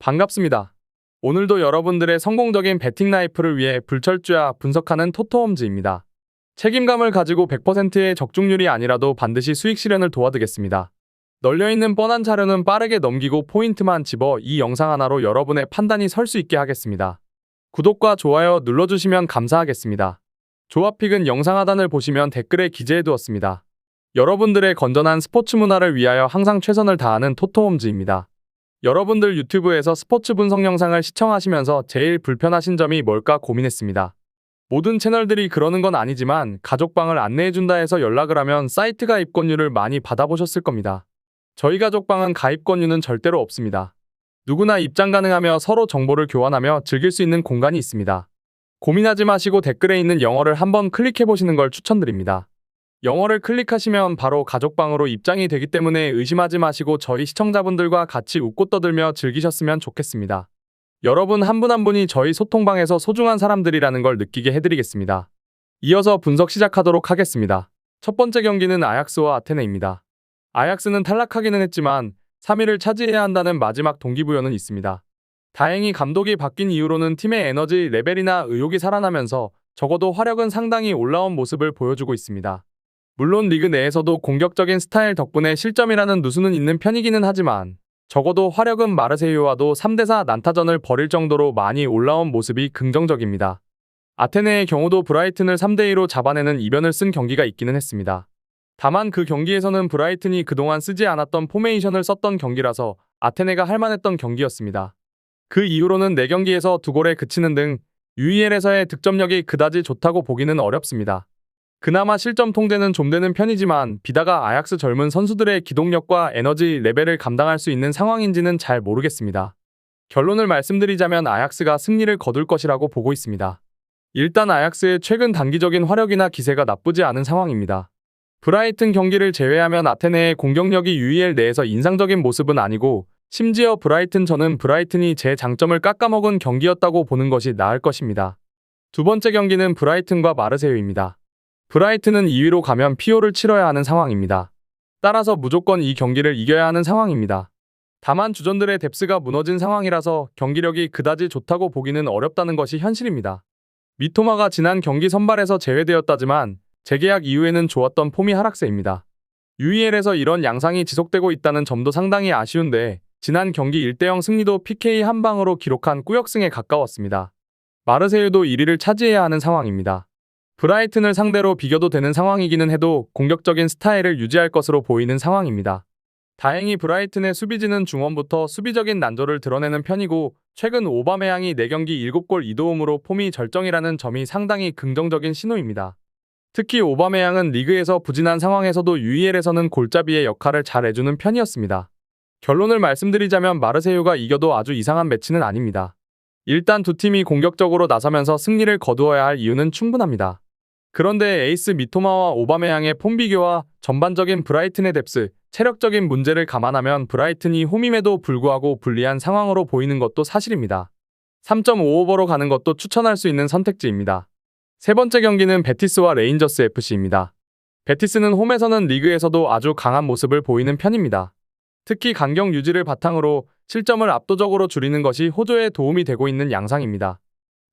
반갑습니다. 오늘도 여러분들의 성공적인 배팅 라이프를 위해 불철주야 분석하는 토토홈즈입니다. 책임감을 가지고 100%의 적중률이 아니라도 반드시 수익 실현을 도와드리겠습니다. 널려있는 뻔한 자료는 빠르게 넘기고 포인트만 집어 이 영상 하나로 여러분의 판단이 설 수 있게 하겠습니다. 구독과 좋아요 눌러주시면 감사하겠습니다. 조합픽은 영상 하단을 보시면 댓글에 기재해두었습니다. 여러분들의 건전한 스포츠 문화를 위하여 항상 최선을 다하는 토토홈즈입니다. 여러분들 유튜브에서 스포츠 분석 영상을 시청하시면서 제일 불편하신 점이 뭘까 고민했습니다. 모든 채널들이 그러는 건 아니지만 가족방을 안내해준다 해서 연락을 하면 사이트 가입권료를 많이 받아보셨을 겁니다. 저희 가족방은 가입권료는 절대로 없습니다. 누구나 입장 가능하며 서로 정보를 교환하며 즐길 수 있는 공간이 있습니다. 고민하지 마시고 댓글에 있는 영어를 한번 클릭해보시는 걸 추천드립니다. 영어를 클릭하시면 바로 가족방으로 입장이 되기 때문에 의심하지 마시고 저희 시청자분들과 같이 웃고 떠들며 즐기셨으면 좋겠습니다. 여러분 한 분 한 분이 저희 소통방에서 소중한 사람들이라는 걸 느끼게 해드리겠습니다. 이어서 분석 시작하도록 하겠습니다. 첫 번째 경기는 아약스와 아테네입니다. 아약스는 탈락하기는 했지만 3위를 차지해야 한다는 마지막 동기부여는 있습니다. 다행히 감독이 바뀐 이후로는 팀의 에너지 레벨이나 의욕이 살아나면서 적어도 화력은 상당히 올라온 모습을 보여주고 있습니다. 물론 리그 내에서도 공격적인 스타일 덕분에 실점이라는 누수는 있는 편이기는 하지만 적어도 화력은 마르세유와도 3대4 난타전을 벌일 정도로 많이 올라온 모습이 긍정적입니다. 아테네의 경우도 브라이튼을 3대2로 잡아내는 이변을 쓴 경기가 있기는 했습니다. 다만 그 경기에서는 브라이튼이 그동안 쓰지 않았던 포메이션을 썼던 경기라서 아테네가 할만했던 경기였습니다. 그 이후로는 4경기에서 2골에 그치는 등 UEL에서의 득점력이 그다지 좋다고 보기는 어렵습니다. 그나마 실점 통제는 좀 되는 편이지만 비다가 아약스 젊은 선수들의 기동력과 에너지 레벨을 감당할 수 있는 상황인지는 잘 모르겠습니다. 결론을 말씀드리자면 아약스가 승리를 거둘 것이라고 보고 있습니다. 일단 아약스의 최근 단기적인 화력이나 기세가 나쁘지 않은 상황입니다. 브라이튼 경기를 제외하면 아테네의 공격력이 UEL 내에서 인상적인 모습은 아니고 심지어 저는 브라이튼이 제 장점을 깎아먹은 경기였다고 보는 것이 나을 것입니다. 두 번째 경기는 브라이튼과 마르세유입니다. 브라이튼은 2위로 가면 PO를 치러야 하는 상황입니다. 따라서 무조건 이 경기를 이겨야 하는 상황입니다. 다만 주전들의 뎁스가 무너진 상황이라서 경기력이 그다지 좋다고 보기는 어렵다는 것이 현실입니다. 미토마가 지난 경기 선발에서 제외되었다지만 재계약 이후에는 좋았던 폼이 하락세입니다. UEL에서 이런 양상이 지속되고 있다는 점도 상당히 아쉬운데 지난 경기 1대0 승리도 PK 한 방으로 기록한 꾸역승에 가까웠습니다. 마르세유도 1위를 차지해야 하는 상황입니다. 브라이튼을 상대로 비교도 되는 상황이기는 해도 공격적인 스타일을 유지할 것으로 보이는 상황입니다. 다행히 브라이튼의 수비진은 중원부터 수비적인 난조를 드러내는 편이고 최근 오바메양이 4경기 7골 2도움으로 폼이 절정이라는 점이 상당히 긍정적인 신호입니다. 특히 오바메양은 리그에서 부진한 상황에서도 UEL에서는 골잡이의 역할을 잘 해주는 편이었습니다. 결론을 말씀드리자면 마르세유가 이겨도 아주 이상한 매치는 아닙니다. 일단 두 팀이 공격적으로 나서면서 승리를 거두어야 할 이유는 충분합니다. 그런데 에이스 미토마와 오바메양의 폼 비교와 전반적인 브라이튼의 뎁스, 체력적인 문제를 감안하면 브라이튼이 홈임에도 불구하고 불리한 상황으로 보이는 것도 사실입니다. 3.5오버로 가는 것도 추천할 수 있는 선택지입니다. 세 번째 경기는 베티스와 레인저스 FC입니다. 베티스는 홈에서는 리그에서도 아주 강한 모습을 보이는 편입니다. 특히 간격 유지를 바탕으로 실점을 압도적으로 줄이는 것이 호조에 도움이 되고 있는 양상입니다.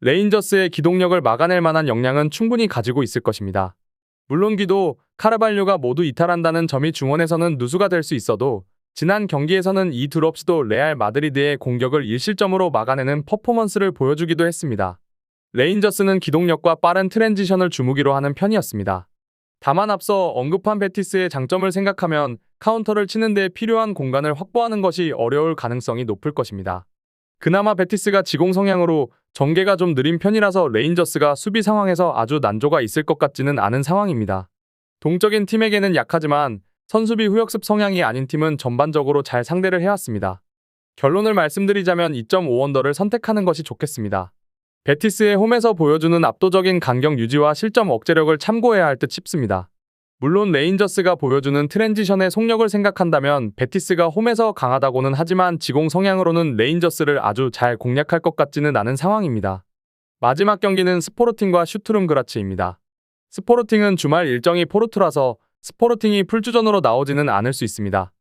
레인저스의 기동력을 막아낼 만한 역량은 충분히 가지고 있을 것입니다. 물론 기도, 카르발료가 모두 이탈한다는 점이 중원에서는 누수가 될 수 있어도 지난 경기에서는 이 둘 없이도 레알 마드리드의 공격을 1실점으로 막아내는 퍼포먼스를 보여주기도 했습니다. 레인저스는 기동력과 빠른 트랜지션을 주무기로 하는 편이었습니다. 다만 앞서 언급한 베티스의 장점을 생각하면 카운터를 치는 데 필요한 공간을 확보하는 것이 어려울 가능성이 높을 것입니다. 그나마 베티스가 지공 성향으로 전개가 좀 느린 편이라서 레인저스가 수비 상황에서 아주 난조가 있을 것 같지는 않은 상황입니다. 동적인 팀에게는 약하지만 선수비 후역습 성향이 아닌 팀은 전반적으로 잘 상대를 해왔습니다. 결론을 말씀드리자면 2.5언더를 선택하는 것이 좋겠습니다. 베티스의 홈에서 보여주는 압도적인 간격 유지와 실점 억제력을 참고해야 할 듯 싶습니다. 물론 레인저스가 보여주는 트랜지션의 속력을 생각한다면 베티스가 홈에서 강하다고는 하지만 지공 성향으로는 레인저스를 아주 잘 공략할 것 같지는 않은 상황입니다. 마지막 경기는 스포르팅과 슈투름 그라츠입니다. 스포르팅은 주말 일정이 포르투라서 스포르팅이 풀주전으로 나오지는 않을 수 있습니다.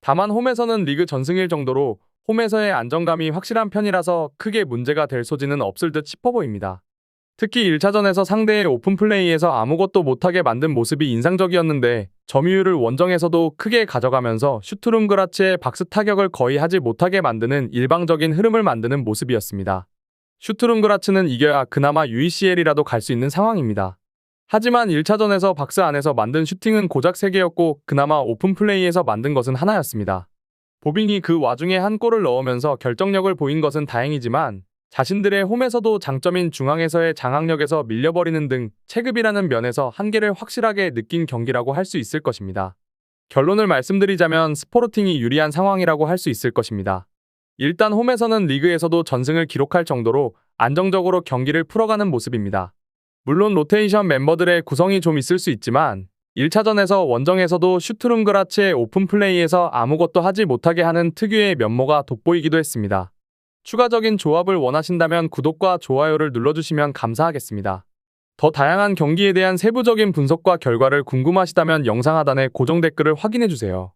다만 홈에서는 리그 전승일 정도로 홈에서의 안정감이 확실한 편이라서 크게 문제가 될 소지는 없을 듯 싶어 보입니다. 특히 1차전에서 상대의 오픈 플레이에서 아무것도 못하게 만든 모습이 인상적이었는데 점유율을 원정에서도 크게 가져가면서 슈투룸그라츠의 박스 타격을 거의 하지 못하게 만드는 일방적인 흐름을 만드는 모습이었습니다. 슈투룸그라츠는 이겨야 그나마 UECL이라도 갈 수 있는 상황입니다. 하지만 1차전에서 박스 안에서 만든 슈팅은 고작 3개였고 그나마 오픈 플레이에서 만든 것은 하나였습니다. 보빙이 그 와중에 한 골을 넣으면서 결정력을 보인 것은 다행이지만 자신들의 홈에서도 장점인 중앙에서의 장악력에서 밀려버리는 등 체급이라는 면에서 한계를 확실하게 느낀 경기라고 할 수 있을 것입니다. 결론을 말씀드리자면 스포르팅이 유리한 상황이라고 할 수 있을 것입니다. 일단 홈에서는 리그에서도 전승을 기록할 정도로 안정적으로 경기를 풀어가는 모습입니다. 물론 로테이션 멤버들의 구성이 좀 있을 수 있지만 1차전에서 원정에서도 슈투룸그라츠의 오픈 플레이에서 아무것도 하지 못하게 하는 특유의 면모가 돋보이기도 했습니다. 추가적인 조합을 원하신다면 구독과 좋아요를 눌러주시면 감사하겠습니다. 더 다양한 경기에 대한 세부적인 분석과 결과를 궁금하시다면 영상 하단에 고정 댓글을 확인해주세요.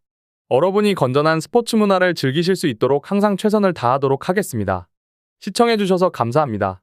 여러분이 건전한 스포츠 문화를 즐기실 수 있도록 항상 최선을 다하도록 하겠습니다. 시청해주셔서 감사합니다.